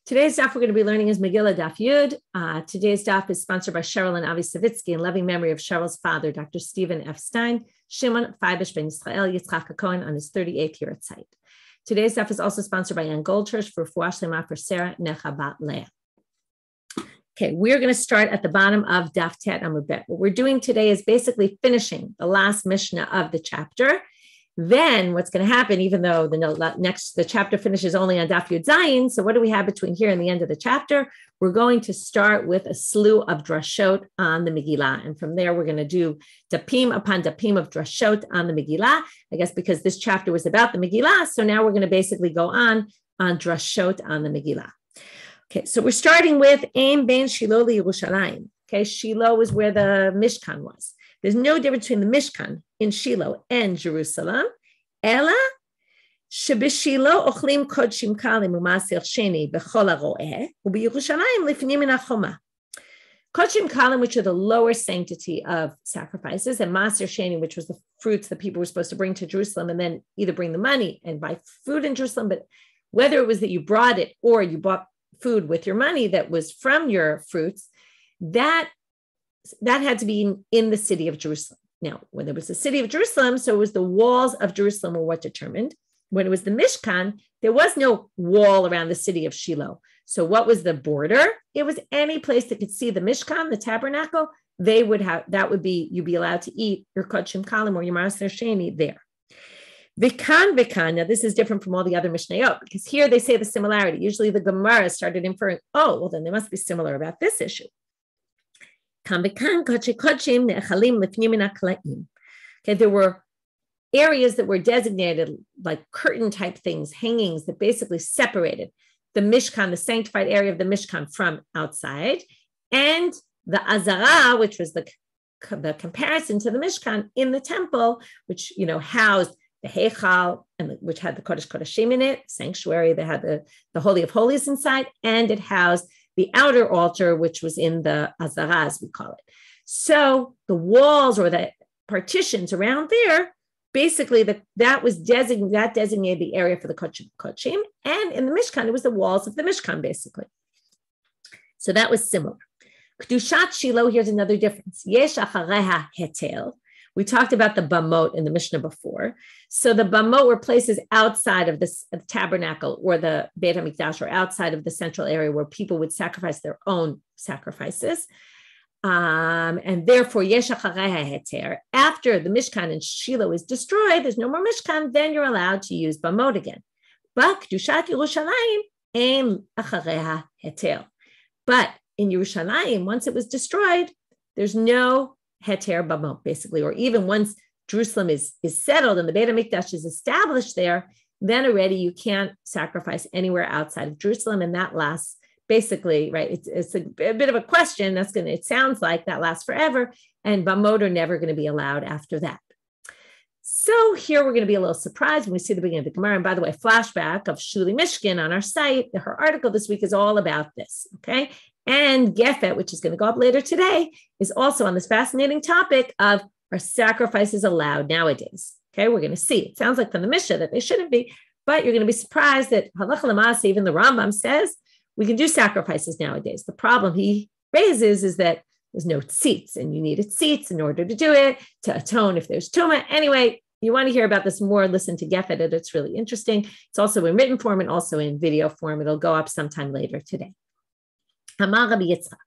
Today's daf we're going to be learning is Megillah Daf Yud. Today's daf is sponsored by Cheryl and Avi Savitsky in loving memory of Cheryl's father, Dr. Stephen F. Stein, Shimon Feibish ben Yisrael Yitzchak Cohen on his 38th year at site. Today's daf is also sponsored by Ann Goldchurch for Fuash Lema for Sarah Necha Bat Leah. Okay, we're going to start at the bottom of Daf Tet Amud Bet. What we're doing today is basically finishing the last Mishnah of the chapter. Then what's going to happen, even though the chapter finishes only on Daf Yud Zayin, so what do we have between here and the end of the chapter? We're going to start with a slew of drashot on the Megillah. And from there, we're going to do dapim upon dapim of drashot on the Megillah. I guess because this chapter was about the Megillah, so now we're going to basically go on drashot on the Megillah. Okay, so we're starting with Ein Ben Shiloh Yerushalayim. Okay, Shiloh is where the Mishkan was. There's no difference between the Mishkan in Shiloh and Jerusalem. Ela sheb'Shiloh ochlim kodshim kalim u'maser sheni b'chol haro'eh u'b'Yerushalayim lifnim min hachoma. Kodshim kalim, which are the lower sanctity of sacrifices, and maser sheni, which was the fruits that people were supposed to bring to Jerusalem and then either bring the money and buy food in Jerusalem, but whether it was that you brought it or you bought food with your money that was from your fruits, that had to be in the city of Jerusalem. Now, when there was the city of Jerusalem, so it was the walls of Jerusalem were what determined. When it was the Mishkan, there was no wall around the city of Shiloh. So what was the border? It was any place that could see the Mishkan, the tabernacle. You'd be allowed to eat your kodshim kalim or your maaser sheni there. Vikan, now this is different from all the other Mishnayot, because here they say the similarity. Usually the Gemara started inferring, oh, well, then they must be similar about this issue. Okay, there were areas that were designated like curtain type things, hangings that basically separated the Mishkan, the sanctified area of the Mishkan from outside, and the Azara, which was the comparison to the Mishkan in the temple, which housed the Heichal, and which had the Kodesh Kodeshim in it, sanctuary that had the Holy of Holies inside, and it housed the outer altar, which was in the Azara, as we call it. So the walls or the partitions around there, basically that designated the area for the Kodshim, and in the Mishkan, it was the walls of the Mishkan, basically. So that was similar. Kedushat Shiloh, here's another difference. Yesh achareha hetel. We talked about the bamot in the Mishnah before. So the bamot were places outside of the tabernacle or the Beit HaMikdash, or outside of the central area where people would sacrifice their own sacrifices. And therefore, yesh achareha heter. After the Mishkan in Shiloh is destroyed, there's no more Mishkan, then you're allowed to use bamot again. But Kedushat Yerushalayim ein achareha heter. But in Yerushalayim, once it was destroyed, there's no heter bamot, basically, or even once Jerusalem is settled and the Beit HaMikdash is established there, then already you can't sacrifice anywhere outside of Jerusalem, and that lasts basically, right? It's a bit of a question. It sounds like that lasts forever, and bamot are never going to be allowed after that. So here we're going to be a little surprised when we see the beginning of the Gemara. And by the way, flashback of Shuli Mishkin on our site. Her article this week is all about this, okay? And Gefet, which is going to go up later today, is also on this fascinating topic of, are sacrifices allowed nowadays? Okay, we're going to see. It sounds like from the Mishnah that they shouldn't be, but you're going to be surprised that halacha l'maaseh, even the Rambam says, we can do sacrifices nowadays. The problem he raises is that there's no tzitz, and you needed tzitz in order to do it, to atone if there's tumah. Anyway, you want to hear about this more, listen to Gefet. It's really interesting. It's also in written form and also in video form. It'll go up sometime later today. Amar Rabbi Yitzchak.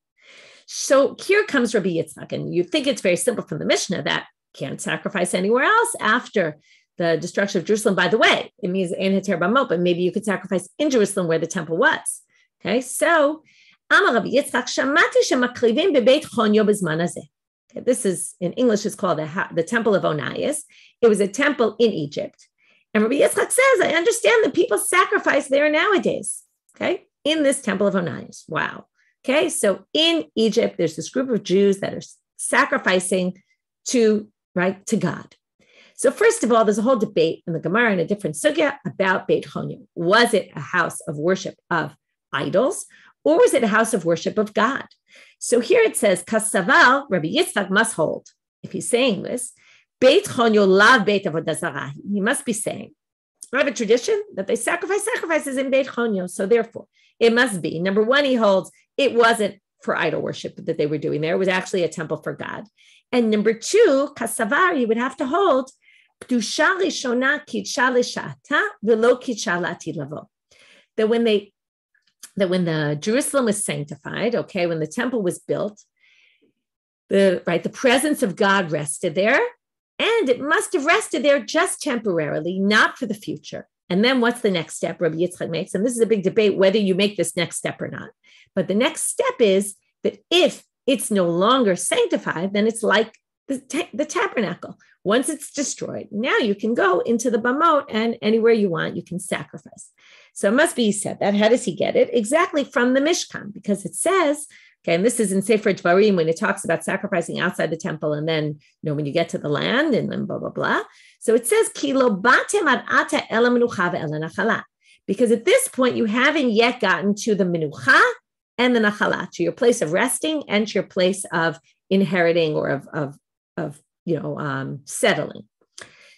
So here comes Rabbi Yitzchak, and you think it's very simple from the Mishnah that can't sacrifice anywhere else after the destruction of Jerusalem. By the way, it means ein heter bamot, but maybe you could sacrifice in Jerusalem where the temple was. Okay, so Amar Rabbi Yitzchak, shamati shemakrivim bebeit chonyo b'zman hazeh. Okay, this is in English is called the Temple of Onias. It was a temple in Egypt, and Rabbi Yitzchak says, I understand that people sacrifice there nowadays. Okay, in this Temple of Onias. Wow. Okay, so in Egypt, there's this group of Jews that are sacrificing to God. So first of all, there's a whole debate in the Gemara in a different sugya about Beit Chonyo. Was it a house of worship of idols, or was it a house of worship of God? So here it says, Kasaval, Rabbi Yitzchak must hold. If he's saying this, Beit Chonyo lav Beit Avodah Zarah. He must be saying I have a tradition that they sacrifices in Beit Chonyo. So therefore, it must be. Number one, he holds it wasn't for idol worship that they were doing there. It was actually a temple for God. And number two, Kasavar, you would have to hold Kedusha Rishona Kitsha L'Sha'ata V'lo Kitsha L'Atid Lavo. That when the Jerusalem was sanctified, okay, when the temple was built, the presence of God rested there, and it must have rested there just temporarily, not for the future. And then what's the next step Rabbi Yitzchak makes? And this is a big debate whether you make this next step or not. But the next step is that if it's no longer sanctified, then it's like the tabernacle. Once it's destroyed, now you can go into the bamot and anywhere you want, you can sacrifice. So it must be, he said that. How does he get it? Exactly from the Mishkan, because it says, okay, and this is in Sefer Dvarim when it talks about sacrificing outside the temple, and then when you get to the land, and then blah blah blah. So it says, Ki lo batem ad ata el hamenucha ve'el hanachala, because at this point you haven't yet gotten to the menucha and the nachala, to your place of resting and to your place of inheriting or of settling.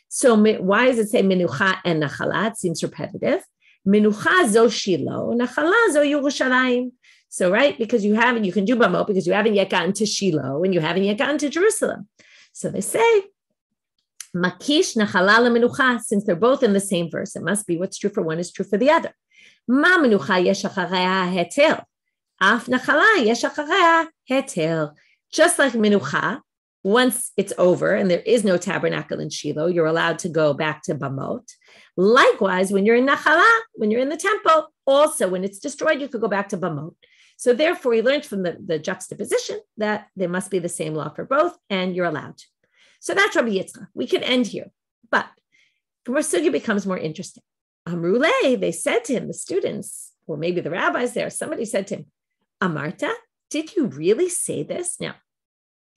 So why does it say menucha and nachala? It seems repetitive. Menucha zo Shiloh, nachala zo Yerushalayim. So, right, because you can do bamot because you haven't yet gotten to Shiloh and you haven't yet gotten to Jerusalem. So they say, makish nachala lemenucha, since they're both in the same verse, it must be what's true for one is true for the other. Ma menucha yesh achareha hetel, af nachala yesh achareha hetel. Just like menucha, once it's over and there is no tabernacle in Shiloh, you're allowed to go back to bamot. Likewise, when you're in nachala, when you're in the temple, also when it's destroyed, you could go back to bamot. So therefore, he learned from the juxtaposition that there must be the same law for both, and you're allowed to. So that's Rabbi Yitzchak. We can end here. But Gemara Sugya becomes more interesting. Amruleh, they said to him, the students, or maybe the rabbis there, somebody said to him, Amarta, did you really say this? Now,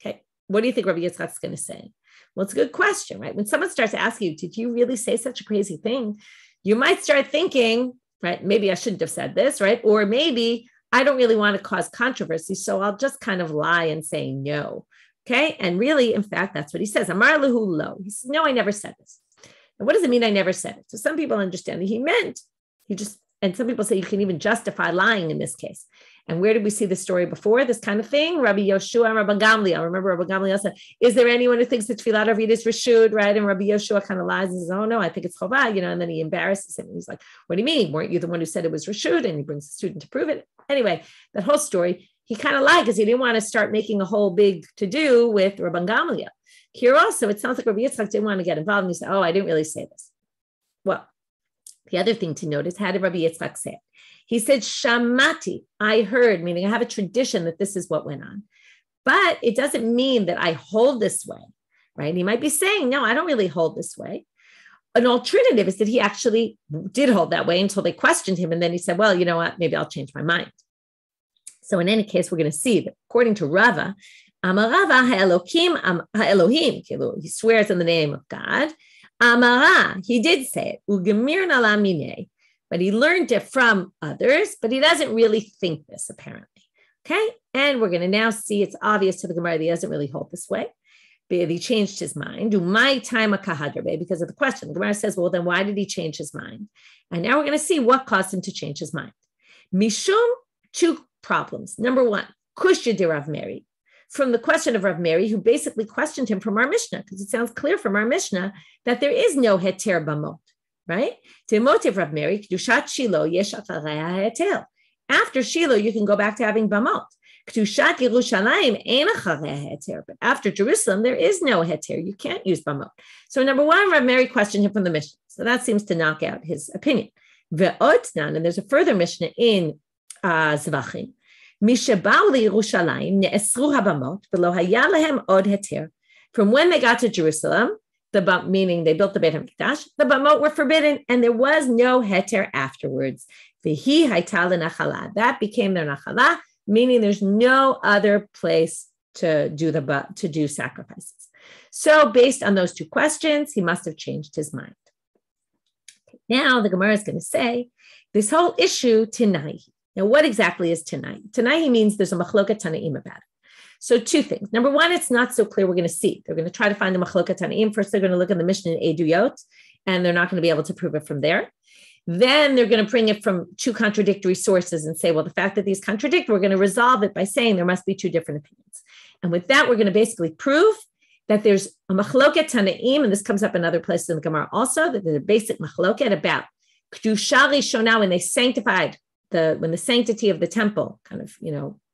okay, what do you think Rabbi Yitzchak's going to say? Well, it's a good question, right? When someone starts asking you, did you really say such a crazy thing? You might start thinking, right, maybe I shouldn't have said this, right? Or maybe I don't really want to cause controversy, so I'll just kind of lie and say no, okay? And really, in fact, that's what he says. Amar lehu lo. He says, no, I never said this. And what does it mean I never said it? So some people understand that he meant, and some people say you can even justify lying in this case. And where did we see the story before? This kind of thing, Rabbi Yoshua and Rabbi Gamliel. Remember, Rabbi Gamliel said, is there anyone who thinks that Tfilat Arvit is Reshut, right? And Rabbi Yoshua kind of lies and says, oh, no, I think it's Chovah, and then he embarrasses him. He's like, what do you mean? Weren't you the one who said it was Reshut? And he brings the student to prove it. Anyway, that whole story, he kind of lied because he didn't want to start making a whole big to-do with Rabbi Gamliel. Here also, it sounds like Rabbi Yitzchak didn't want to get involved. And he said, oh, I didn't really say this. Well, the other thing to note is, how did Rabbi Yitzchak say it? He said, Shamati, I heard, meaning I have a tradition that this is what went on. But it doesn't mean that I hold this way, right? He might be saying, no, I don't really hold this way. An alternative is that he actually did hold that way until they questioned him. And then he said, well, you know what, maybe I'll change my mind. So in any case, we're going to see that according to Rava, Amarava ha'Elohim, he swears in the name of God. Amara, he did say it, Ugemir nalamine, but he learned it from others, but he doesn't really think this, apparently. Okay, and we're going to now see, it's obvious to the Gemara that he doesn't really hold this way. But he changed his mind. Do my time a kahadrabe, because of the question. The Gemara says, well, then why did he change his mind? And now we're going to see what caused him to change his mind. Mishum, two problems. Number one, kushya de Rav Meri. From the question of Rav Meri, who basically questioned him from our Mishnah, because it sounds clear from our Mishnah that there is no heter bamot, right? Timotiv Rav Meri, kedushat Shiloh yesh achareha heter. After Shiloh, you can go back to having bamot. Kedushat Yerushalayim ein achareha heter. But after Jerusalem, there is no heter. You can't use bamot. So number one, Rav Meri questioned him from the Mishnah. So that seems to knock out his opinion. Ve'otnan, and there's a further Mishnah in Zvachim. From when they got to Jerusalem, meaning they built the Beit HaMikdash, the bamot were forbidden, and there was no heter afterwards. That became their nachala, meaning there's no other place to do sacrifices. So based on those two questions, he must have changed his mind. Now the Gemara is going to say this whole issue Tanai. Now, what exactly is Tanai? Tanai means there's a machloket Tanaim about it. So two things. Number one, it's not so clear. We're going to see. They're going to try to find the machloket Tanaim. First, they're going to look at the Mishnah in Eduyot, and they're not going to be able to prove it from there. Then they're going to bring it from two contradictory sources and say, well, the fact that these contradict, we're going to resolve it by saying there must be two different opinions. And with that, we're going to basically prove that there's a machloket tanaim, and this comes up in other places in the Gemara also, that there's a basic machloket about kedusha rishona, when they sanctified when the sanctity of the temple kind of,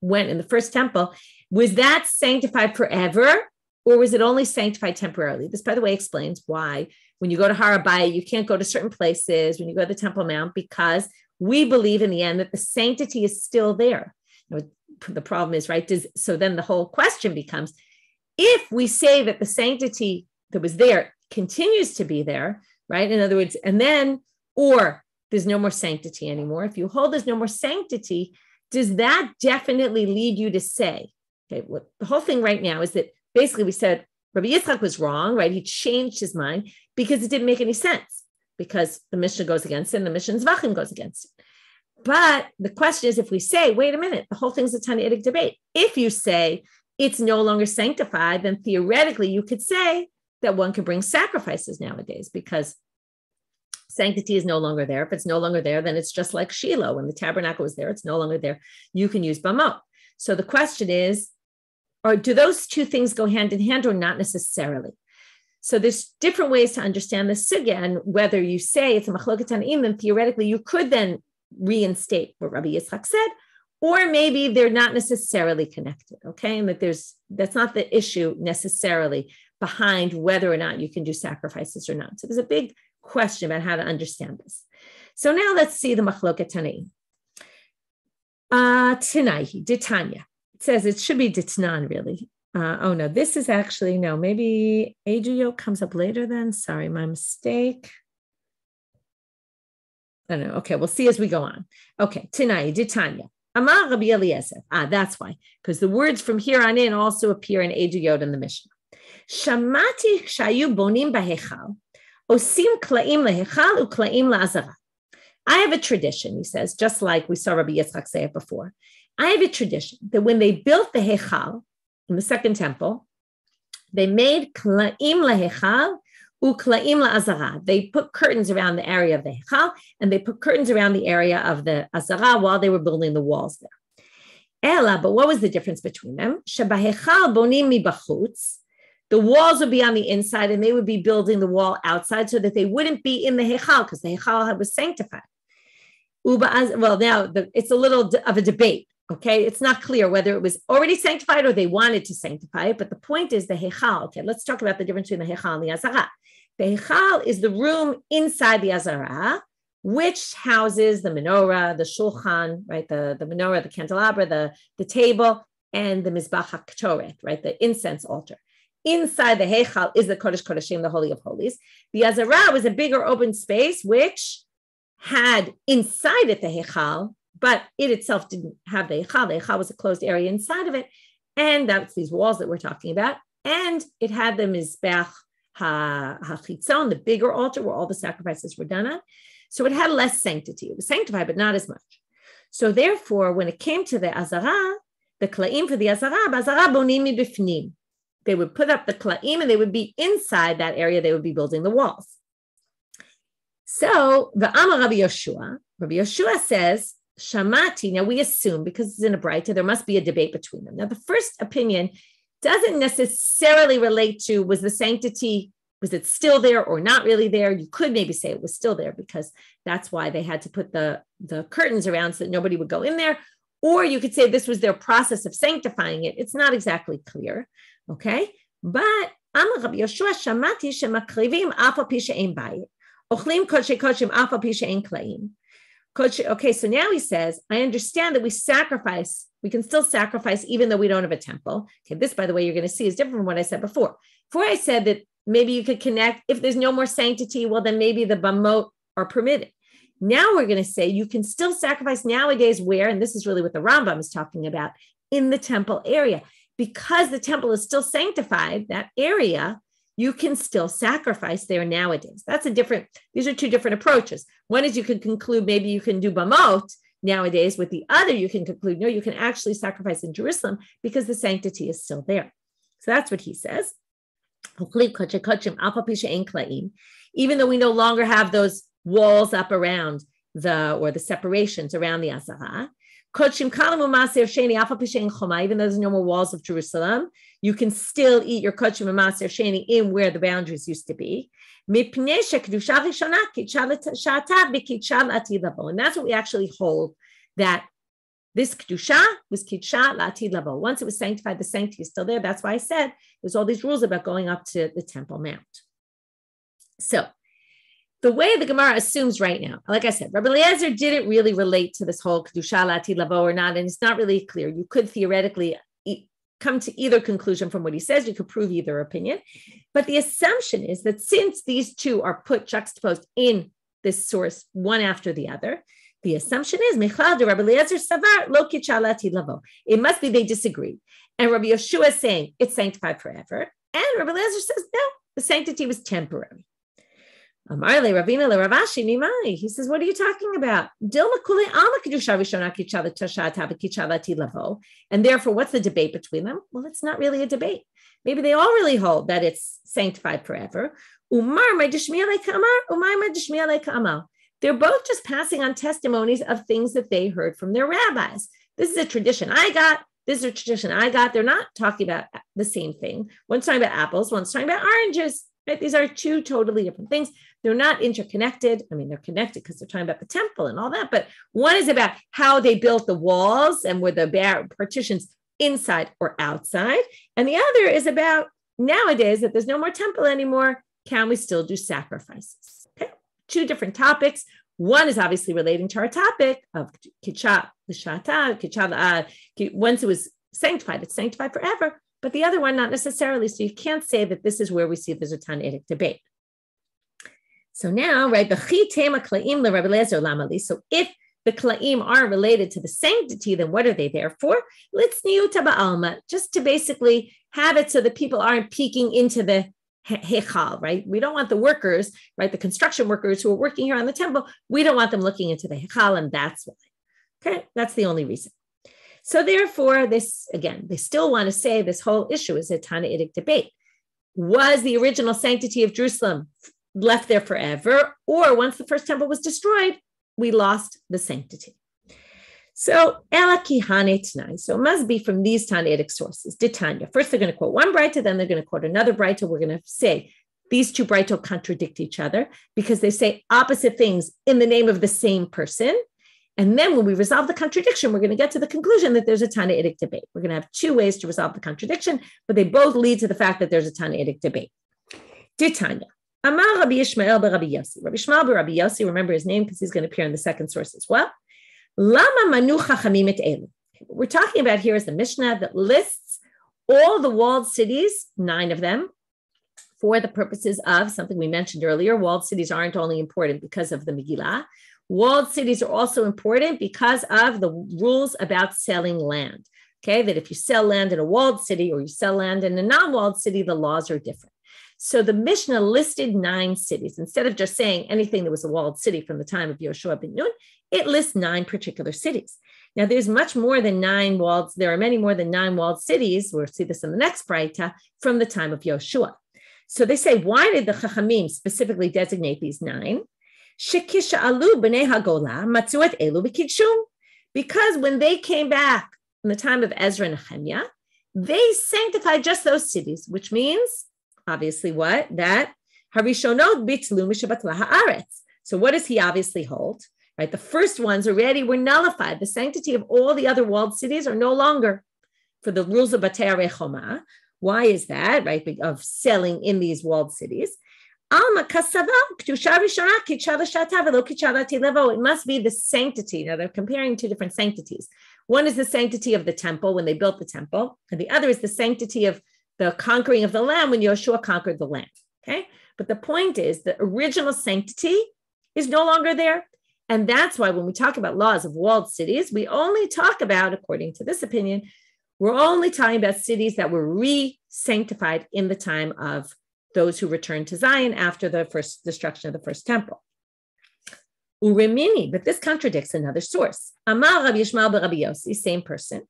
went in the first temple, was that sanctified forever, or was it only sanctified temporarily? This, by the way, explains why when you go to Har HaBayit, you can't go to certain places when you go to the Temple Mount, because we believe in the end that the sanctity is still there. The problem is, right? So then the whole question becomes, if we say that the sanctity that was there continues to be there, right? In other words, or there's no more sanctity anymore. If you hold there's no more sanctity, does that definitely lead you to say, okay, what the whole thing right now is that basically we said Rabbi Yitzchak was wrong, right? He changed his mind because it didn't make any sense, because the Mishnah goes against it and the Mishnah Zvachim goes against it. But the question is, if we say, wait a minute, the whole thing's a Tannaitic debate. If you say it's no longer sanctified, then theoretically you could say that one could bring sacrifices nowadays, because sanctity is no longer there. If it's no longer there, then it's just like Shiloh. When the tabernacle was there, it's no longer there. You can use bamot. So the question is, or do those two things go hand in hand or not necessarily? So there's different ways to understand the sugya, and whether you say it's a machloket tanaim, then theoretically you could then reinstate what Rabbi Yitzchak said, or maybe they're not necessarily connected, okay? And that that's not the issue necessarily behind whether or not you can do sacrifices or not. So there's a big question about how to understand this. So now let's see the machloket tanaim. Tanaihi, Ditanya. It says it should be Ditnan, really. Oh no, this is actually, no, maybe Adriyo comes up later then. Sorry, my mistake. I don't know. Okay, we'll see as we go on. Okay, Tanai, Ditanya. Amar Rabbi Eliezer. That's why, because the words from here on in also appear in Adriyo in the Mishnah. Shamati shayu bonim bahechal, osim klaim lehechal uklaim laazara. I have a tradition, he says, just like we saw Rabbi Yitzchak say it before. I have a tradition that when they built the hechal in the second temple, they made klaim lehechal uklaim laazara. They put curtains around the area of the hechal, and they put curtains around the area of the azara while they were building the walls there. Ela, but what was the difference between them? Shebahechal bonim mibachutz. The walls would be on the inside, and they would be building the wall outside so that they wouldn't be in the hechal, because the hechal was sanctified. Well, now it's a little of a debate. Okay, it's not clear whether it was already sanctified or they wanted to sanctify it. But the point is the hechal. Okay, let's talk about the difference between the hechal and the azara. The hechal is the room inside the azara, which houses the menorah, the shulchan, right? The menorah, the candelabra, the table, and the mizbach haktoret, right? The incense altar. Inside the hechal is the kodesh kodeshim, the holy of holies. The azara was a bigger open space, which had inside it the hechal, but it itself didn't have the hechal. The hechal was a closed area inside of it, and that's these walls that we're talking about. And it had the mizbech hachitzon, the bigger altar where all the sacrifices were done on. So it had less sanctity. It was sanctified, but not as much. So therefore, when it came to the azara, the klaim for the azara, bonim mibifnim. They would put up the klaim, and they would be inside that area. They would be building the walls. So the Amar Rabbi Yoshua says, Shamati, now we assume, because it's in a Braita, there must be a debate between them. Now, the first opinion doesn't necessarily relate to, was the sanctity, was it still there or not really there? You could maybe say it was still there, because that's why they had to put the curtains around so that nobody would go in there. Or you could say this was their process of sanctifying it. It's not exactly clear, okay? But Amar Rabbi Yoshua, Shamati shemakrivim afa pi she'ein bayit, ochlim kodshe kodshim afa pi she'ein klaim. Okay, so now he says, I understand that we can still sacrifice even though we don't have a temple. Okay, this, by the way, you're going to see is different from what I said before. Before I said that maybe you could connect, if there's no more sanctity, well, then maybe the bamot are permitted. Now we're going to say you can still sacrifice nowadays where, and this is really what the Rambam is talking about, in the temple area. Because the temple is still sanctified, that area, you can still sacrifice there nowadays. These are two different approaches. One is you can conclude maybe you can do bamot nowadays. With the other, you can conclude, no, you can actually sacrifice in Jerusalem because the sanctity is still there. So that's what he says. Even though we no longer have those walls up around the separations around the Azara. Even though there's no more walls of Jerusalem, you can still eat your kochim and maser sheni in where the boundaries used to be. And that's what we actually hold, that this kedusha was kidsha la'atid lavo. Once it was sanctified, the sanctity is still there. That's why I said there's all these rules about going up to the Temple Mount. So the way the Gemara assumes right now, like I said, Rabbi Eliezer didn't really relate to this whole kedusha la'atid lavo or not, and it's not really clear. You could theoretically come to either conclusion from what he says. You could prove either opinion. But the assumption is that since these two are put juxtaposed in this source, one after the other, the assumption is Megillah de Rabbi Eliezer savar lo kidsha la'atid lavo. It must be they disagree. And Rabbi Yeshua is saying it's sanctified forever. And Rabbi Eliezer says, no, the sanctity was temporary. Amar le Ravina le Ravashi nimai. He says, what are you talking about? And therefore, what's the debate between them? Well, it's not really a debate. Maybe they all really hold that it's sanctified forever. They're both just passing on testimonies of things that they heard from their rabbis. This is a tradition I got. This is a tradition I got. They're not talking about the same thing. One's talking about apples. One's talking about oranges. Right? These are two totally different things. They're not interconnected. I mean, they're connected because they're talking about the temple and all that. But one is about how they built the walls and were the partitions inside or outside. And the other is about nowadays that there's no more temple anymore. Can we still do sacrifices? Okay. Two different topics. One is obviously relating to our topic of kidsha l'shata, once it was sanctified, it's sanctified forever. But the other one, not necessarily. So you can't say that this is where we see there's a Tannaitic debate. So now, right, so if the kla'im aren't related to the sanctity, then what are they there for? Let's niyuta ba'alma, just to basically have it so that people aren't peeking into the hechal, right? We don't want the workers, right, the construction workers who are working here on the temple, we don't want them looking into the hechal, and that's why. Okay, that's the only reason. So therefore, this, again, they still want to say this whole issue is a Tannaitic debate. Was the original sanctity of Jerusalem left there forever, or once the first temple was destroyed, we lost the sanctity? So, ela kihane t'nai. So it must be from these Tannaitic sources. Ditanya. First, they're going to quote one Braita, then they're going to quote another Braita. We're going to say these two Braita contradict each other because they say opposite things in the name of the same person. And then when we resolve the contradiction, we're going to get to the conclusion that there's a Tannaitic debate. We're going to have two ways to resolve the contradiction, but they both lead to the fact that there's a Tannaitic debate. Ditanya. Amar Rabbi Yishmael bar Rabbi Yossi. Rabbi Yishmael bar Rabbi Yossi, remember his name because he's going to appear in the second source as well. Lama manu chachamim et elu. What we're talking about here is the Mishnah that lists all the walled cities, 9 of them, for the purposes of something we mentioned earlier. Walled cities aren't only important because of the Megillah. Walled cities are also important because of the rules about selling land. Okay, that if you sell land in a walled city or you sell land in a non-walled city, the laws are different. So the Mishnah listed 9 cities. Instead of just saying anything that was a walled city from the time of Yoshua ben Nun, it lists 9 particular cities. Now, there's much more than 9 walled. There are many more than 9 walled cities. We'll see this in the next Braita from the time of Yoshua. So they say, why did the Chachamim specifically designate these 9? Because when they came back in the time of Ezra and Nehemiah, they sanctified just those cities, which means, obviously, what? That Harishonot bitlu mishabatla haaretz. So what does he obviously hold? Right, the first ones already were nullified. The sanctity of all the other walled cities are no longer for the rules of Batei Rechoma. Why is that? Right, of selling in these walled cities. It must be the sanctity. Now they're comparing 2 different sanctities. One is the sanctity of the temple when they built the temple, and the other is the sanctity of the conquering of the land when Yoshua conquered the land. Okay, but the point is the original sanctity is no longer there. And that's why when we talk about laws of walled cities, we only talk about, according to this opinion, we're only talking about cities that were re-sanctified in the time of those who returned to Zion after the first destruction of the first temple. Uremini, but this contradicts another source. Amar Rabbi Yishmael bar Rabbi Yossi, same person.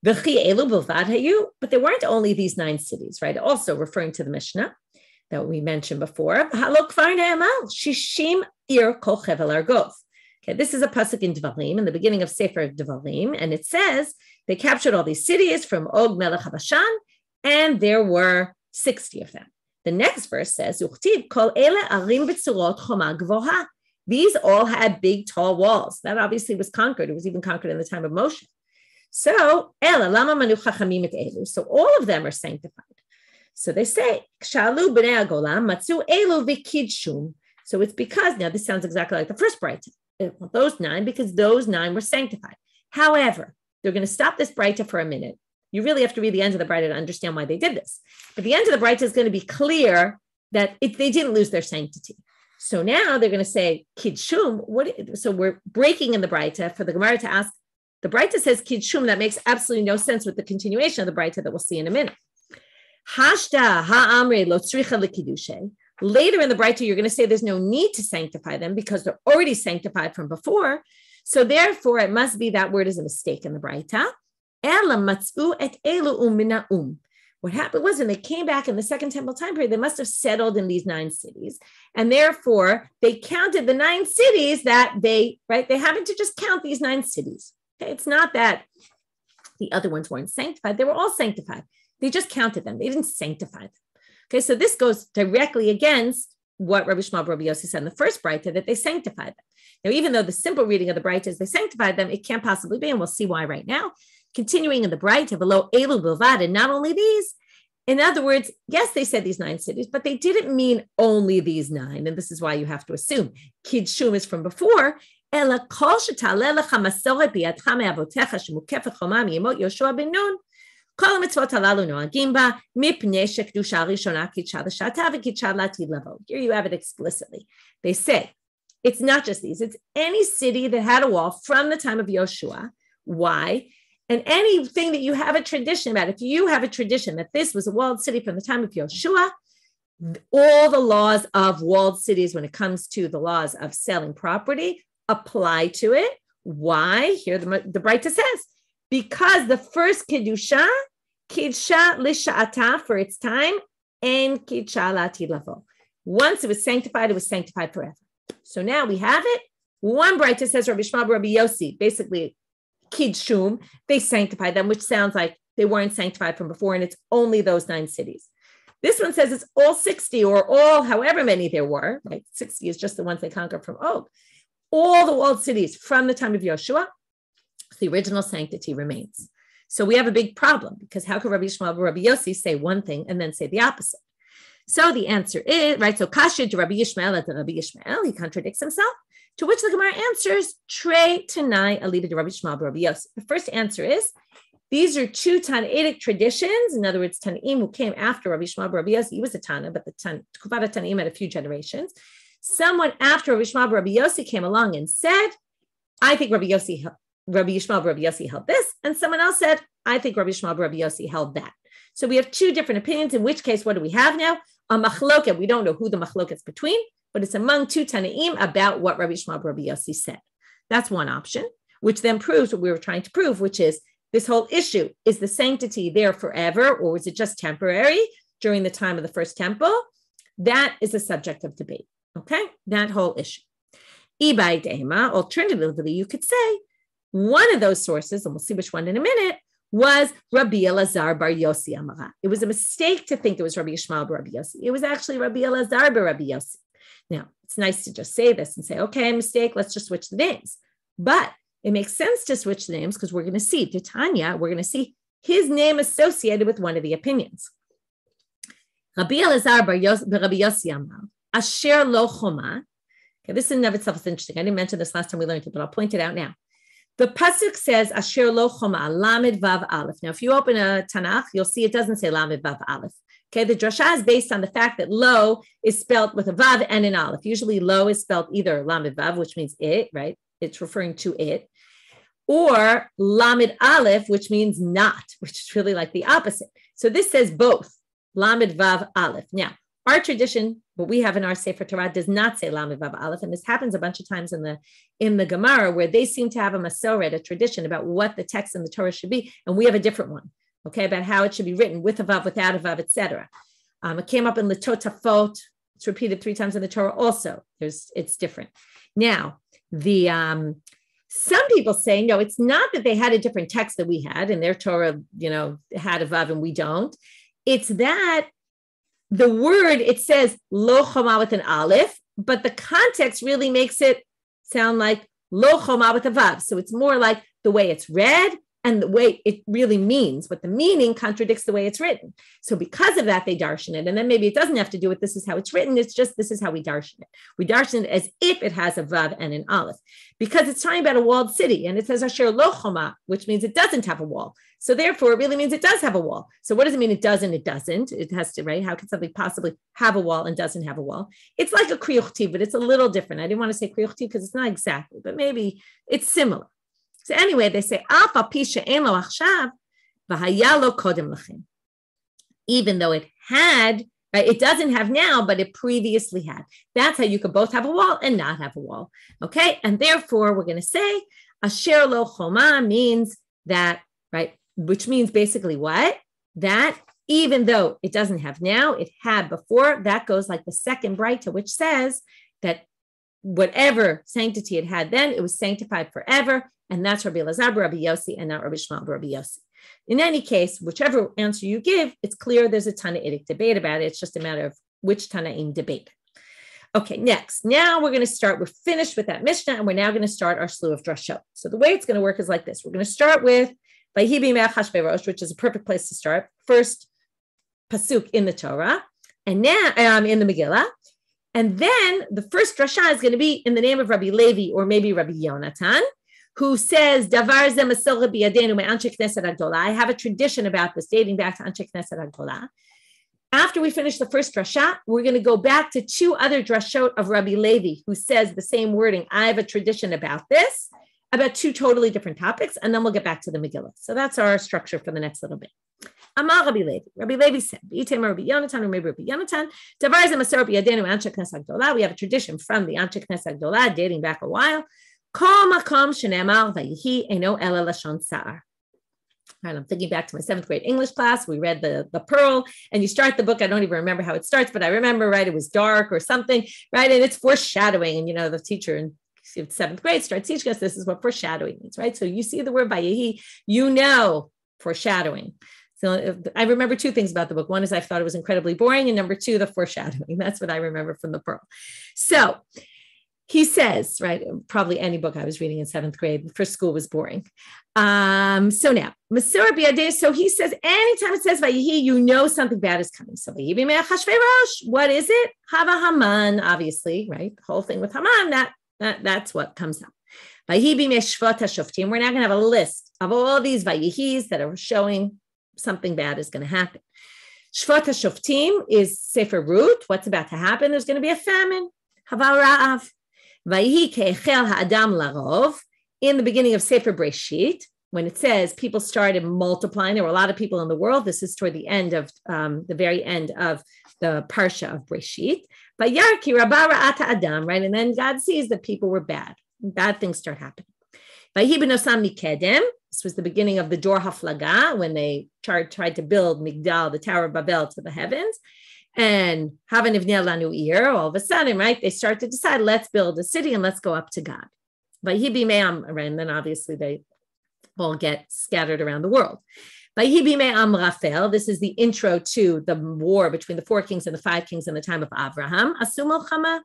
But there weren't only these 9 cities, right? Also referring to the Mishnah that we mentioned before. Shishim ir kol chevel argov. Okay, this is a pasuk in Dvarim, in the beginning of Sefer Dvarim, and it says they captured all these cities from Og Melech HaBashan, and there were 60 of them. The next verse says, Kol ele arim b'tzurot choma gvoha. These all had big, tall walls. That obviously was conquered. It was even conquered in the time of Moshe. So, so all of them are sanctified. So they say, Shalu b'nei hagolam matzu elu v'kidshum. So it's because, now this sounds exactly like the first Braita, those 9, because those 9 were sanctified. However, they're going to stop this Braita for a minute. You really have to read the end of the Braita to understand why they did this. But the end of the Braita is going to be clear that they didn't lose their sanctity. So now they're going to say, Kidshum, so we're breaking in the Braita for the Gemara to ask, the Braita says Kidshum, that makes absolutely no sense with the continuation of the Braita that we'll see in a minute. Hashta ha'amre lo tzricha lekidushe. Later in the Braita, you're going to say there's no need to sanctify them because they're already sanctified from before. So therefore, it must be that word is a mistake in the Braita. What happened was when they came back in the Second Temple time period, they must have settled in these 9 cities. And therefore, they counted the 9 cities that they happened to just count these 9 cities. Okay? It's not that the other ones weren't sanctified. They were all sanctified. They just counted them. They didn't sanctify them. Okay, so this goes directly against what Rabbi Shmuel Rabbi Yossi said in the first Braita, that they sanctified them. Now, even though the simple reading of the Braita is they sanctified them, it can't possibly be, and we'll see why right now. Continuing in the Braita, below Elu Bilvad, and not only these. In other words, yes, they said these 9 cities, but they didn't mean only these 9, and this is why you have to assume Kidshum is from before. Ela kol shetaleh lecha masoret biyadcha me'avotecha shemukefet choma miyemot Yoshua ben Nun. Kol mitzvot halalu noagim ba mipnei shekdusha rishona kidsha l'shata v'kidsha l'atid lavo. Here you have it explicitly. They say it's not just these; it's any city that had a wall from the time of Yoshua. Why? And anything that you have a tradition about, if you have a tradition that this was a walled city from the time of Yoshua, all the laws of walled cities when it comes to the laws of selling property apply to it. Why? Here the Braita says, because the first Kiddusha lisha'ata for its time, and Kidsha la'atid lavo. Once it was sanctified forever. So now we have it. One Braita says Rabbi Shmuel Rabbi Yossi, basically Kidshum, they sanctified them, which sounds like they weren't sanctified from before, and it's only those 9 cities. This one says it's all 60 or all however many there were, right? 60 is just the ones they conquered from Og. All the walled cities from the time of Yoshua, the original sanctity remains. So we have a big problem because how could Rabbi Shmuel Rabbi Yossi say one thing and then say the opposite? So the answer is, right, so Kasha to Rabbi Yishmael at Rabbi Yishmael, he contradicts himself, to which the Gemara answers, Trey Tanai Alida to Rabbi Shmuel Rabbi Yossi. The first answer is, these are 2 Tanaitic traditions. In other words, Tanaim who came after Rabbi Shmuel Rabbi Yossi, he was a Tana, but the Tkuvat Tanaim had a few generations. Someone after Rabbi Shmuel Rabbi Yossi came along and said, I think Rabbi Yishmael Rabbi Yossi held this, and someone else said, I think Rabbi Shmuel Rabbi Yossi held that. So we have 2 different opinions, in which case, what do we have now? A machloket. We don't know who the machloket's between, but it's among 2 Tanaim about what Rabbi Shmuel Rabbi Yossi said. That's one option, which then proves what we were trying to prove, which is this whole issue. Is the sanctity there forever, or was it just temporary during the time of the first temple? That is a subject of debate, okay? That whole issue. Ibai Dehema, alternatively, you could say one of those sources, and we'll see which one in a minute, was Rabbi Elazar bar Yossi Amara. It was a mistake to think it was Rabbi Yishmael bar Rabbi Yossi. It was actually Rabbi Elazar bar Rabbi Yossi. Now, it's nice to just say this and say, okay, mistake, let's just switch the names. But it makes sense to switch the names because we're going to see, Titania, we're going to see his name associated with one of the opinions. Rabbi Elazar bar Rabbi Yossi Amar, Asher lo choma. Okay, this in and of itself is interesting. I didn't mention this last time we learned it, but I'll point it out now. The pasuk says Asher lo choma, Lamed Vav Aleph. Now, if you open a Tanakh, you'll see it doesn't say Lamed Vav Aleph. Okay, the drasha is based on the fact that lo is spelt with a vav and an aleph. Usually lo is spelt either Lamed Vav, which means it, right? It's referring to it, or Lamed Aleph, which means not, which is really like the opposite. So this says both, Lamed Vav Aleph. Now, our tradition what we have in our Sefer Torah does not say Lamed Vav Aleph, and this happens a bunch of times in the Gemara, where they seem to have a masoret, a tradition about what the text in the Torah should be, and we have a different one, okay, about how it should be written, with a vav, without a vav, etc. It came up in Litotafot. It's repeated 3 times in the Torah. Also, it's different. Now, some people say no, it's not that they had a different text that we had, and their Torah, had a vav and we don't. It's that the word, it says lo choma with an aleph, but the context really makes it sound like lo choma with a vav. So it's more like the way it's read and the way it really means, but the meaning contradicts the way it's written. So because of that, they darshan it. And then maybe it doesn't have to do with this is how it's written. It's just this is how we darshan it. We darshan it as if it has a vav and an aleph, because it's talking about a walled city. And it says asher lo choma, which means it doesn't have a wall. So therefore, it really means it does have a wall. So what does it mean? It doesn't. It doesn't. It has to, right? How can something possibly have a wall and doesn't have a wall? It's like a kriyuchtiv, but it's a little different. I didn't want to say kriyuchtiv because it's not exactly, but maybe it's similar. So anyway, they say, even though it had, right, it doesn't have now, but it previously had. That's how you could both have a wall and not have a wall. Okay. And therefore, we're going to say, asher lo choma means that, right, which means basically what? That even though it doesn't have now, it had before. That goes like the second braita, which says that whatever sanctity it had then, it was sanctified forever. And that's Rabbi Elazar, Rabbi Yossi, and not Rabbi Shmuel, Rabbi Yossi. In any case, whichever answer you give, it's clear there's a Tanaitic debate about it. It's just a matter of which Tanaim debate. Okay, next. Now we're finished with that Mishnah, and we're now going to start our slew of drashot. So the way it's going to work is like this. We're going to start with Vayhi b'mei Achashverosh, which is a perfect place to start. First pasuk in the Torah, and now in the Megillah. And then the first drasha is going to be in the name of Rabbi Levi or maybe Rabbi Yonatan, who says, Davar ze masilcha biyadenu me'anshe knesset hagdolah. I have a tradition about this dating back to Anshe Knesset hagdolah. After we finish the first drasha, we're going to go back to 2 other drashot of Rabbi Levi, who says the same wording. I have a tradition about this, about 2 totally different topics, and then we'll get back to the Megillah. So that's our structure for the next little bit. Amar Rabbi Levi. Rabbi Levi said, Rabbi Yonatan, or maybe Rabbi Yonatan, Davar ze masilcha biyadenu me'anshe knesset hagdolah. We have a tradition from the Anshe Knesset hagdolah dating back a while. Right, I'm thinking back to my 7th grade English class. We read the Pearl, and you start the book. I don't even remember how it starts, but I remember, right, it was dark or something, right? And it's foreshadowing. And, the teacher in 7th grade starts teaching us this is what foreshadowing means, right? So you see the word Vayehi, foreshadowing. So I remember 2 things about the book. One is I thought it was incredibly boring, and number 2, the foreshadowing. That's what I remember from the Pearl. So he says, right, probably any book I was reading in 7th grade for school was boring. So now, Masura Biyadeh, so he says, anytime it says Vayihi, something bad is coming. So Vayihi b'mei Achashverosh, what is it? Hava Haman, obviously, right? The whole thing with Haman, that's what comes up. Vayihi b'mei Shvat HaShoftim, we're now going to have a list of all these Vayihis that are showing something bad is going to happen. Shvat HaShoftim is Sefer Ruth. What's about to happen? There's going to be a famine. Haval Ra'av. Vayihi ke'echel ha'adam larov, in the beginning of Sefer Breshit, when it says people started multiplying, there were a lot of people in the world. This is toward the end of the very end of the Parsha of Breshit. Vayar ki rabba ra'at ha'adam, right? And then God sees that people were bad. Bad things start happening. Vayihi b'nosam mikedem. This was the beginning of the Dor Haflaga, when they tried to build Migdal, the Tower of Babel, to the heavens. And Havan Ivnei Lanu Ir, all of a sudden, right, they start to decide, let's build a city and let's go up to God. Vayhi b'mei Am, right, and then obviously they all get scattered around the world. Vayhi b'mei Am Rafel, this is the intro to the war between the 4 kings and the 5 kings in the time of Abraham. Asu Milchama.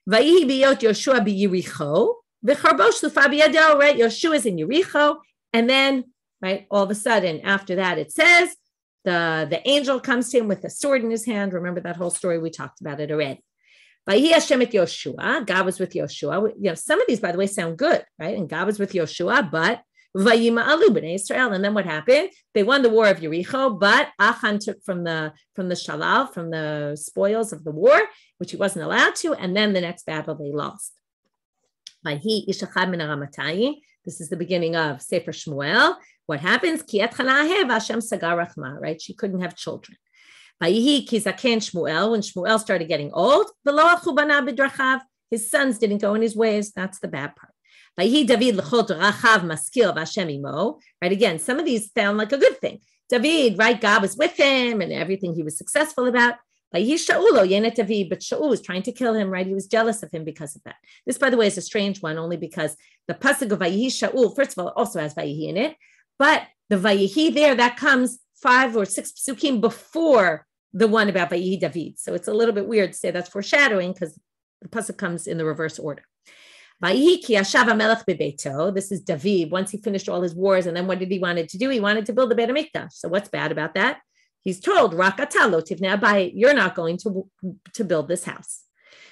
Vayhi b'yot Yoshua b'Yericho, v'charbo shlufa b'yado, right, Yoshua is in Yericho, and then, right, all of a sudden, after that, it says, the angel comes to him with a sword in his hand. Remember that whole story? We talked about it already. Vayhi Hashem et Yoshua. God was with Yoshua. Some of these, by the way, sound good, right? And God was with Yoshua, but Vayima'alu b'nei Israel. And then what happened? They won the war of Yericho, but Achan took from the shalal, from the spoils of the war, which he wasn't allowed to. And then the next battle they lost. Vayhi Ishachad min haramatayim. This is the beginning of Sefer Shmuel. What happens? Right? She couldn't have children. Vayihi kizaken Shmuel, when Shmuel started getting old, his sons didn't go in his ways. That's the bad part. Vayihi David l'chol rachav maskil v'Hashem imo. Right, again, some of these sound like a good thing. David, right, God was with him and everything he was successful about. Vayihi Shaulo yenet David, but Shaul was trying to kill him, right? He was jealous of him because of that. This, by the way, is a strange one, only because the pasuk of Vayihi Shaul, first of all, also has Vayihi in it, but the Vayihi there, that comes 5 or 6 psukim before the one about Vayihi David. So it's a little bit weird to say that's foreshadowing because the pasuk comes in the reverse order. Vayihi ki yashav hamelech bebeito. This is David. Once he finished all his wars, and then what did he want to do? He wanted to build the Beit HaMikdash. So what's bad about that? He's told, Rak atah lo tivnei bayit, you're not going to build this house.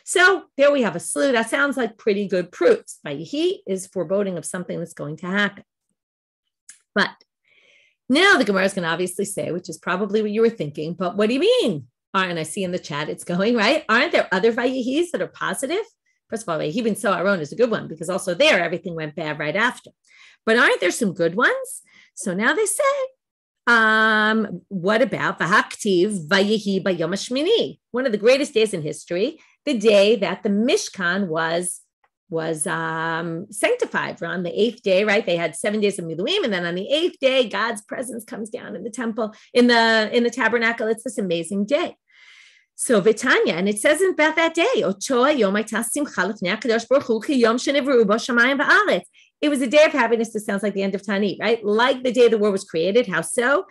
So there we have a slew. That sounds like pretty good proofs. Vayihi is foreboding of something that's going to happen. But now the Gemara is going to obviously say, which is probably what you were thinking, but what do you mean? And I see in the chat it's going, right? Aren't there other Vayihis that are positive? First of all, Vayihi ben Aaron is a good one because also there everything went bad right after. But aren't there some good ones? So now they say, what about V'haktiv Vayihi b'yom hashmini? One of the greatest days in history, the day that the Mishkan was sanctified. On the 8th day, right? They had 7 days of Miluim, and then on the 8th day, God's presence comes down in the temple, in the tabernacle. It's this amazing day. So Vitanya, and it says about that day, it was a day of happiness. This sounds like the end of Tani, right? Like the day the world was created. How so?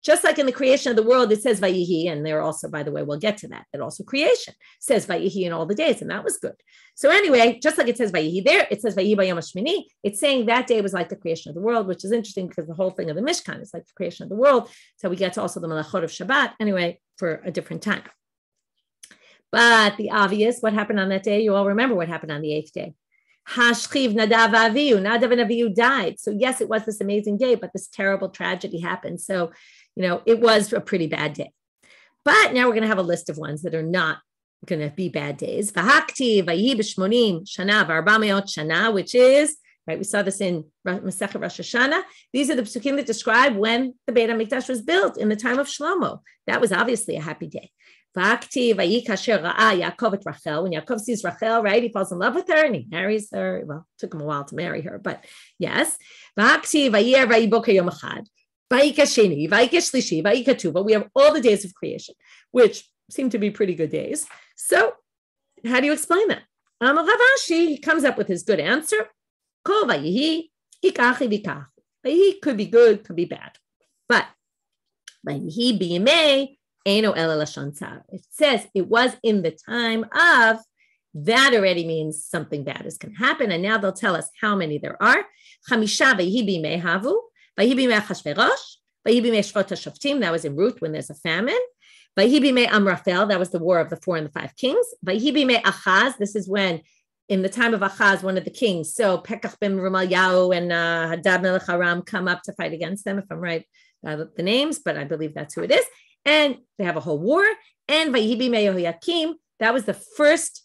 Just like in the creation of the world, it says Vayihi, and there also, by the way, we'll get to that. It also creation says Vayihi in all the days, and that was good. So anyway, just like it says Vayihi there, it says Vayihi b'yom hashmini. It's saying that day was like the creation of the world, which is interesting because the whole thing of the Mishkan is like the creation of the world. So we get to also the Melachot of Shabbat, anyway, for a different time. But the obvious, what happened on that day? You all remember what happened on the 8th day. Hashchiv Nadav Avihu. Nadav and Avihu died. So yes, it was this amazing day, but this terrible tragedy happened. So it was a pretty bad day. But now we're going to have a list of ones that are not going to be bad days. V'hakti v'yihi b'shmonim shana v'arbameot shana, which is, right, we saw this in Masechet Rosh Hashanah. These are the psukim that describe when the Beit HaMikdash was built in the time of Shlomo. That was obviously a happy day. V'hakti v'yi kasher ra'a Yaakov et Rachel. When Yaakov sees Rachel, right, he falls in love with her and he marries her. Well, it took him a while to marry her, but yes. V'hakti v'yi v'yi boker yom echad. We have all the days of creation, which seem to be pretty good days. So how do you explain that? Rav Ashi comes up with his good answer. Vayihi could be good, could be bad. But it says it was in the time of, that already means something bad is going to happen. And now they'll tell us how many there are. That was in Ruth when there's a famine. That was the war of the 4 and the 5 kings. This is when, in the time of Achaz, one of the kings, so Pekach ben Rumalyahu and Hadad melech Aram come up to fight against them, if I'm right about the names, but I believe that's who it is. And they have a whole war. And Yehoyakim, that was the first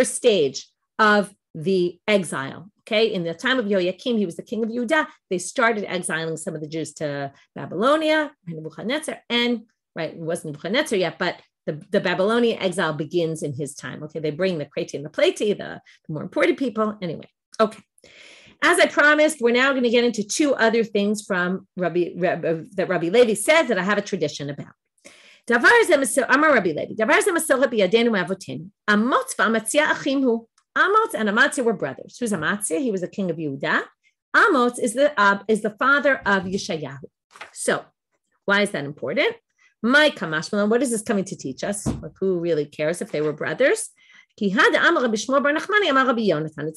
stage of the exile. Okay, in the time of Yehoyakim, he was the king of Judah. They started exiling some of the Jews to Babylonia, Nebuchadnezzar, and right, it wasn't Nebuchadnezzar yet, but the Babylonian exile begins in his time. Okay, they bring the Kreti and the Pleti, the more important people. Anyway, okay. As I promised, we're now going to get into 2 other things from Rabbi Levi says that I have a tradition about. Amar Rabbi Levi, Amos and Amatzia were brothers. Who's Amatzia? He was the king of Yehuda. Amos is the father of Yeshayahu. So, why is that important? My Kamashmalan, what is this coming to teach us? Like, who really cares if they were brothers? It's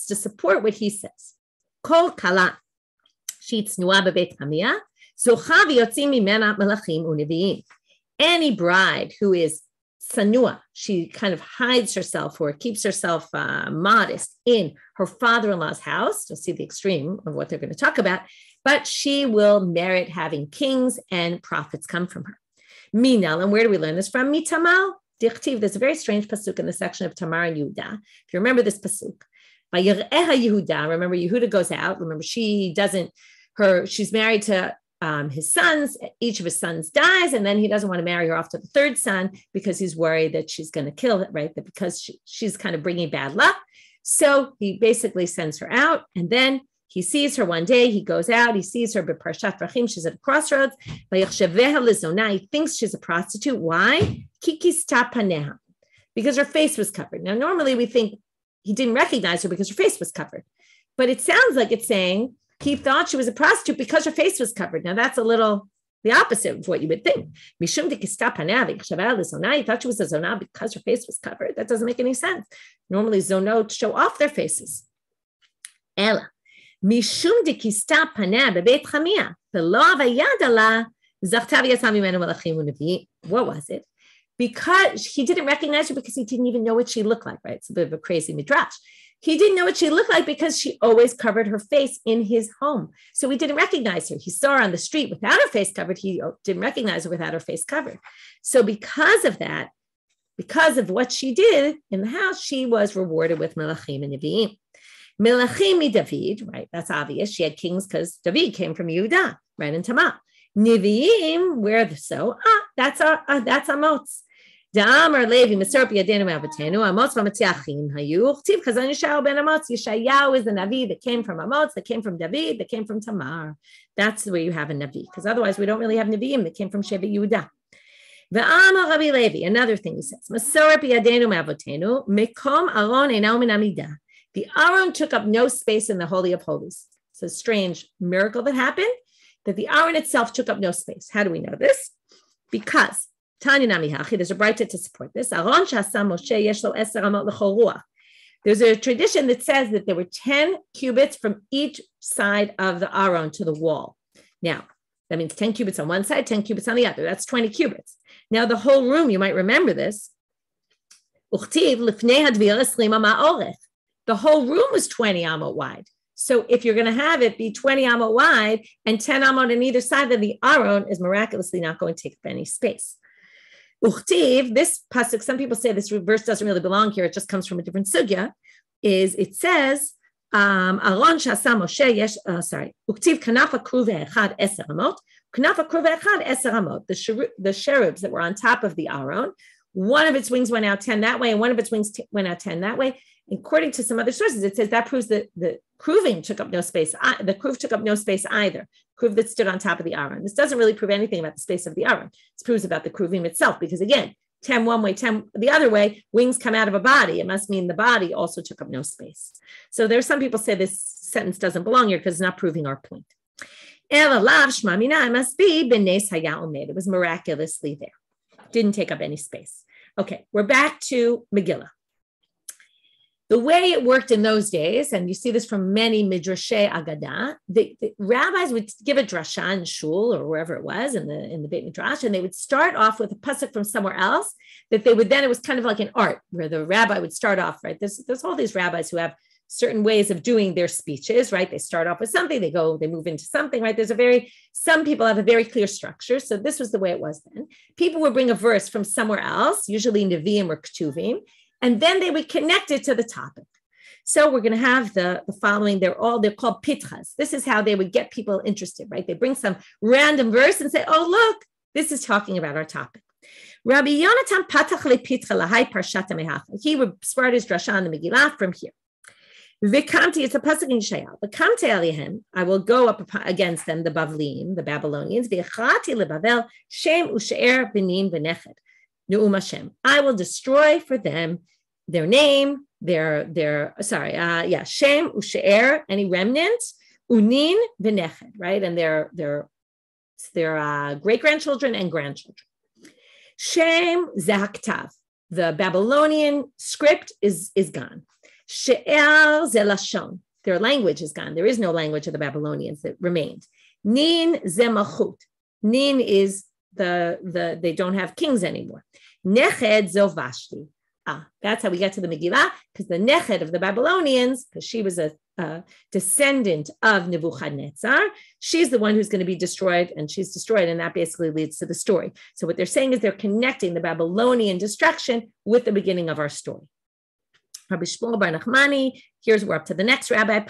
to support what he says. Kol kala she'itznua bebeit hamia zocha v'yotzim mimena melachim uneviim. Any bride who is sanua, she kind of hides herself or keeps herself modest in her father-in-law's house. You'll see the extreme of what they're going to talk about, but she will merit having kings and prophets come from her. Minal, and where do we learn this from? Mitamal, dichtiv. There's a very strange pasuk in the section of Tamar and Yehuda. If you remember this pasuk, Remember, Yehuda goes out. Remember, she's married to his sons. Each of his sons dies, and then he doesn't want to marry her off to the third son because he's worried that she's going to kill it, right? That because she's kind of bringing bad luck. So he basically sends her out, and then he sees her one day. He goes out. He sees her b'parshat drachim. She's at a crossroads. He thinks she's a prostitute. Why? Because her face was covered. Now, normally we think he didn't recognize her because her face was covered, but it sounds like it's saying he thought she was a prostitute because her face was covered. Now, that's a little the opposite of what you would think. He thought she was a zonah because her face was covered. That doesn't make any sense. Normally, zonot show off their faces. Ella. Mishum dekista paneh bebeit chamia velo avayad ala zachta v'yasa mimenu malachim u'nevi. What was it? Because he didn't recognize her because he didn't even know what she looked like, right? It's a bit of a crazy midrash. He didn't know what she looked like because she always covered her face in his home. So he didn't recognize her. He saw her on the street without her face covered. He didn't recognize her without her face covered. So because of that, because of what she did in the house, she was rewarded with melachim and nevi'im. Melachim mi David, right? That's obvious. She had kings because David came from Yehuda, right? And Tamar. Nevi'im, where so? That's Amotz. Da'amar Levi Meserp Yadenu Avatenu Amotz v'Matziachim Hayu Chtiv Chazon Yeshayahu ben Amotz. Yeshayahu is the Navi that came from Amotz, that came from David, that came from Tamar. That's where you have a Navi, because otherwise we don't really have Nevi'im that came from Shevet Yehuda. V'Amar Rabbi Levi, another thing he says, Meserp Yadenu Avatenu Mekom Aron Einau min Amidah. The Aron took up no space in the Holy of Holies. It's a strange miracle that happened, that the Aron itself took up no space. How do we know this? Because Tanya Nami Hachi, there's a brighter to support this. There's a tradition that says that there were 10 cubits from each side of the Aron to the wall. Now, that means 10 cubits on one side, 10 cubits on the other. That's 20 cubits. Now, the whole room, you might remember this. The whole room was 20 amot wide. So if you're going to have it be 20 amot wide and 10 amot on either side, then the Aron is miraculously not going to take up any space. Uchtiv, this pasuk, some people say this verse doesn't really belong here. It just comes from a different sugya. It says, Aron shasa Moshe yesh, Uchtiv kanafa kruv echad eser amot, kanafa kruv echad eser amot. The cherubs that were on top of the Aron, one of its wings went out 10 that way, and one of its wings went out 10 that way. According to some other sources, it says that proves that the kruvim took up no space. The kruv took up no space either. Kruv that stood on top of the Aron. This doesn't really prove anything about the space of the Aron. It proves about the kruvim itself, because again, 10 one way, 10 the other way, wings come out of a body. It must mean the body also took up no space. So there's some people say this sentence doesn't belong here because it's not proving our point. Ela lav shma mina, it must be b'nes haya omed. It was miraculously there. Didn't take up any space. Okay, we're back to Megillah. The way it worked in those days, and you see this from many midrashei Agadah, the rabbis would give a drasha in shul or wherever it was in the Beit Midrash, and they would start off with a pasuk from somewhere else that they would then, it was kind of like an art where the rabbi would start off, right? There's all these rabbis who have certain ways of doing their speeches, right? They start off with something, they move into something, right? Some people have a very clear structure. So this was the way it was then. People would bring a verse from somewhere else, usually Nevi'im or Ketuvim, and then they would connect it to the topic. So we're going to have the following. They're called pitchas. This is how they would get people interested, right? They bring some random verse and say, oh, look, this is talking about our topic. Rabbi Yonatan patach lepitcha lahai parshat mehacha. He would start his drasha on the Megillah from here. V'kamti, it's a pasuk in Yeshayahu. V'kamti alihem, I will go up against them, the Bavlim, the Babylonians. V'echati lebavel shem ushe'er benin v'neched. Nu'um Hashem. I will destroy for them their name, Shem, Ushe'er, any remnant, Unin, V'neched, right? And their great-grandchildren and grandchildren. Shem, Zahaktav. The Babylonian script is gone. She'el, Zelashon. Their language is gone. There is no language of the Babylonians that remained. Nin, Zemachut. Nin is they don't have kings anymore. Neched Zovashti. That's how we get to the Megillah, because the Neched of the Babylonians, because she was a descendant of Nebuchadnezzar, she's the one who's going to be destroyed, and she's destroyed, and that basically leads to the story. So what they're saying is they're connecting the Babylonian destruction with the beginning of our story. Rabbi Shmuel Bar Nachmani, we're up to the next rabbi.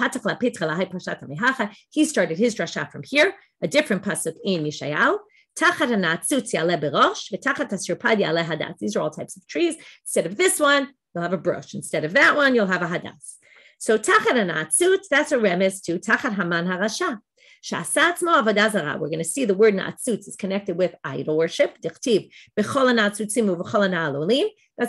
He started his drasha from here, a different pasuk in Yeshayahu. These are all types of trees. Instead of this one, you'll have a brush. Instead of that one, you'll have a hadas. So tachat hanatzutz, that's a remiss to tachat haman harasha. We're going to see the word natzutz is connected with idol worship. That's a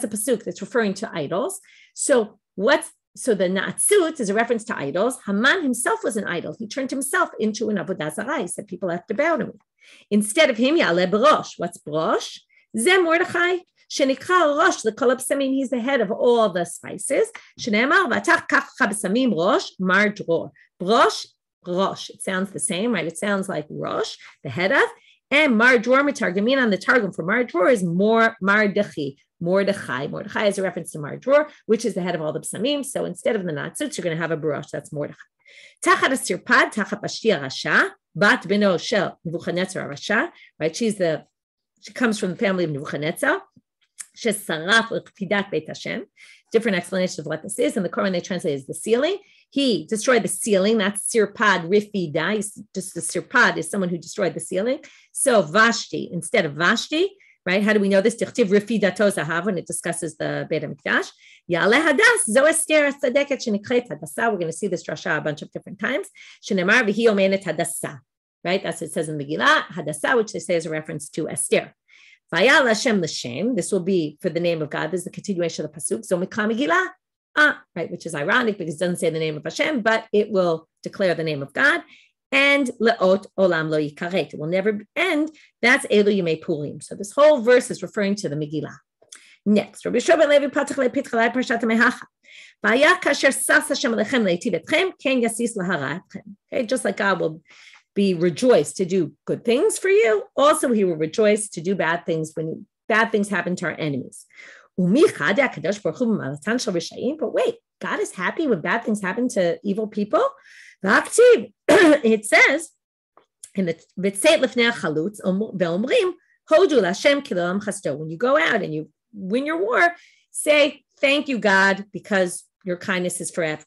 pasuk that's referring to idols. So the natzutz is a reference to idols. Haman himself was an idol. He turned himself into an avodah zarah. He said people have to bow to me. Instead of him, ya'aleh brosh. What's brosh? Zeh Mordechai. Shenikra rosh l'kol ha'psamim. He's the head of all the spices. Shene'emar v'atach kach b'samim rosh mar dror. Brosh. Rosh. It sounds the same, right? It sounds like Rosh, the head of, and Mar Dror Mitargamin on the Targum for Mar Dror is Mordechai. Mordechai is a reference to Mar Dror, which is the head of all the Psamim. So instead of the Natzutz, you're going to have a Barosh. That's Mordechai. Tachat Asirpad, Tachat Pashti Rasha, Bat Bino Shel Nebuchadnezzar Rasha, right? She comes from the family of Nebuchadnezzar. Shesaraf L'Ktidat Beit Hashem. Different explanation of what this is. And the Quran they translate as the ceiling. He destroyed the ceiling. That's Sirpad Rifida. Just the Sirpad is someone who destroyed the ceiling. So Vashti, instead of Vashti, right? How do we know this? Tichtiv Rifidato Zahav, when it discusses the Beit HaMikdash. Ya'aleh Hadas, Zo Esther Tzadeket Shenikret Hadasa. We're going to see this drasha a bunch of different times. Shenemar V'hi Omenet Hadasa, right? That's what it says in Megillah. Hadasa, which they say is a reference to Esther. Vayal Hashem l'shem. This will be for the name of God. This is the continuation of the pasuk. So Mikra Megillah, right, which is ironic because it doesn't say the name of Hashem, but it will declare the name of God. And leot olam lo yikaret. It will never end. That's Elu Yemei Purim. So this whole verse is referring to the Megillah. Next, Rabbi Shlomo Levi patach le'pit chalai parshat mehacha. Vaya kasher sas Hashem alechem leitiv etchem ken yasis lahara etchem. Okay, just like God will be rejoiced to do good things for you, also he will rejoice to do bad things when bad things happen to our enemies. But wait, God is happy when bad things happen to evil people? It says in the when you go out and you win your war, say, thank you, God, because your kindness is forever.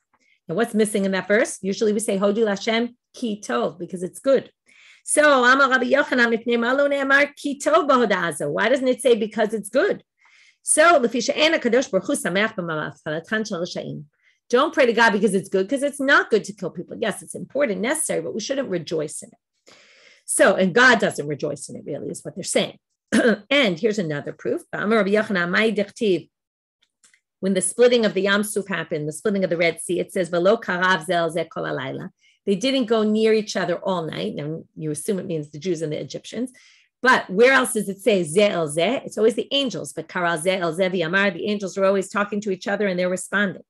And what's missing in that verse? Usually we say, Hodu Lashem ki tov, because it's good. So, Amar Rabbi Yochanan, why doesn't it say because it's good? So, don't pray to God because it's good, because it's not good to kill people. Yes, it's important, necessary, but we shouldn't rejoice in it. So, and God doesn't rejoice in it, really, is what they're saying. And here's another proof. When the splitting of the Yam Suf happened, the splitting of the Red Sea, it says, Velo karav zel ze kol halayla. They didn't go near each other all night. Now, you assume it means the Jews and the Egyptians. But where else does it say ze el ze? It's always the angels. But kara ze el ze v'yamar, the angels are always talking to each other and they're responding.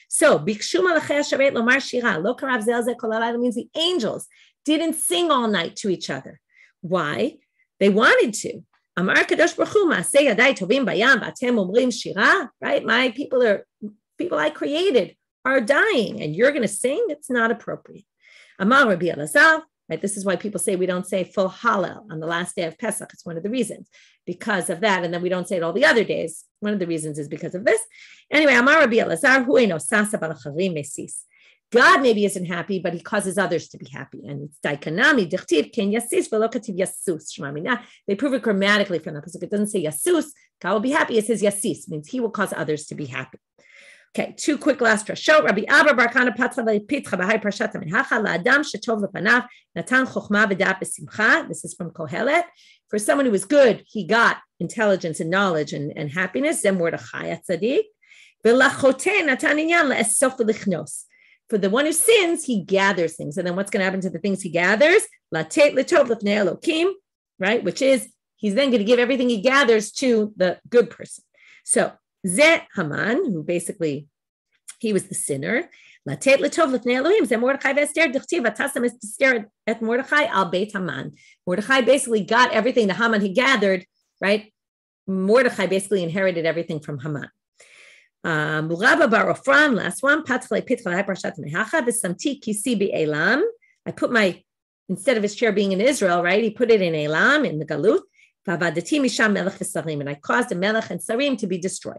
So, bikshu malachei hasharet lomar shira, lo karav ze el ze kol halayla means the angels didn't sing all night to each other. Why? They wanted to. Amar Kadosh Baruch Hu, Maaseh Yadai Tovim Bayam, Vatem Omrim Shira, right? My people I created are dying, and you're going to sing? It's not appropriate. Amar Rabbi Elazar, right? This is why people say we don't say full Hallel on the last day of Pesach. It's one of the reasons because of that, and then we don't say it all the other days. One of the reasons is because of this. Anyway, Amar Rabbi Elazar, Hu Eino Sasa Balacharim Mesis. God maybe isn't happy, but he causes others to be happy. And it's daikanami, dichtiv, ken yasis, velokativ yasus. Shmamina. They prove it grammatically from that because it doesn't say yasus, God will be happy. It says yasis, means he will cause others to be happy. Okay, two quick last drashot. Rabbi Abba Barkana Patra Pitcha Bahai Parshat Mehacha La'adam Shetov Lepanav Natan Chochma V'Dat B'Simcha. This is from Kohelet. For someone who was good, he got intelligence and knowledge and happiness. Zem Mordechai Atzadik. V'Lachote Natan Inyan Le'esof V'Lichnos. For the one who sins, he gathers things. And then what's going to happen to the things he gathers? Latet L'Tov L'Fnei Elokim, right? Which is, he's then going to give everything he gathers to the good person. So, Zeh Haman, who basically, he was the sinner. Latet L'Tov L'Fnei Elohim, Zeh Mordechai V'Esther, D'chtiv Atasam Esther et Mordechai al Beit Haman. Mordechai basically got everything the Haman he gathered, right? Mordechai basically inherited everything from Haman. Muraba bar Ofran, last one. I put instead of his chair being in Israel, right? He put it in Elam, in the Galut. And I caused the Melech and Sarim to be destroyed.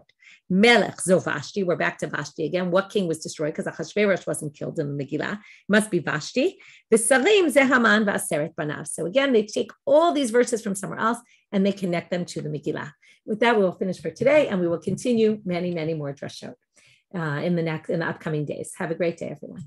Melech zo Vashti. We're back to Vashti again. What king was destroyed? Because Achashverosh wasn't killed in the Megillah. It must be Vashti. The Sarim ze Haman v'aseret banav. So again, they take all these verses from somewhere else and they connect them to the Megillah. With that, we will finish for today, and we will continue many, many more drashot in the upcoming days. Have a great day, everyone.